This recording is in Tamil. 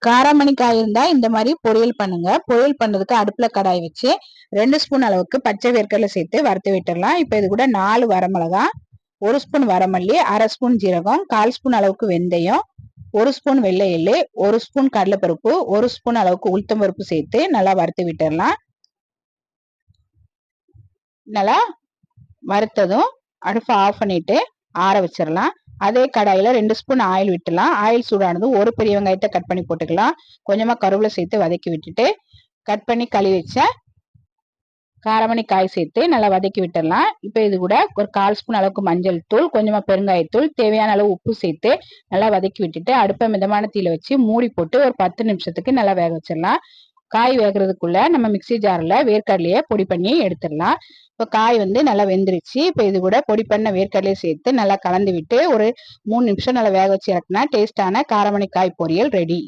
காராமணி காய் இருந்தா இந்த மாதிரி பொரியல் பண்ணுங்க. பொரியல் பண்ணதுக்கு அடுப்புல கடாய் வச்சு 2 ஸ்பூன் அளவுக்கு பச்சை வேர்க்கடலை சேர்த்து வறுத்து விட்டுடலாம். இப்ப இது கூட 4 வரமிளகா, 1 ஸ்பூன் வரமல்லி, 1/2 ஸ்பூன் ஜீரகம், 1/4 ஸ்பூன் அளவுக்கு வெந்தயம், 1 ஸ்பூன் வெள்ளை எள்ளு, 1 ஸ்பூன் கடலைப்பருப்பு, 1 ஸ்பூன் அளவுக்கு உளுத்தம் பருப்பு சேர்த்து நல்லா வறுத்து விட்டுடலாம். நல்லா வறுத்ததும் அடுப்பை ஆஃப் பண்ணிட்டு ஆற வச்சிடலாம். அதே கடாயில 2 ஸ்பூன் ஆயில் விட்டுலாம். ஆயில் சூடானதும் ஒரு பெரிய வெங்காயத்தை கட் பண்ணி போட்டுக்கலாம். கொஞ்சமா கருவேப்பிலை சேர்த்து வதக்கி விட்டுட்டு கட் பண்ணி கழுவி வச்ச காராமணி காய் சேர்த்து நல்லா வதக்கி விட்டுடலாம். இப்போ இது கூட ஒரு 1/4 ஸ்பூன் அளவுக்கு மஞ்சள் தூள், கொஞ்சமா பெருங்காயத்தூள், தேவையான அளவு உப்பு சேர்த்து நல்லா வதக்கி விட்டுட்டு அடுப்பை மிதமான தீயில வச்சு மூடி போட்டு ஒரு 10 நிமிஷத்துக்கு நல்லா வேக வச்சிடலாம். காய் வேகிறதுக்குள்ள நம்ம மிக்சி ஜார்ல வேர்க்கடலையை பொடி பண்ணி எடுத்துடலாம். இப்போ காய் நல்லா வெந்துருச்சு. இப்போ இது கூட பொடி பண்ண வேர்க்கடலையை சேர்த்து நல்லா கலந்து விட்டு ஒரு 3 நிமிஷம் நல்லா வேக வச்சு இறக்குனா டேஸ்டான காராமணி காய் பொரியல் ரெடி.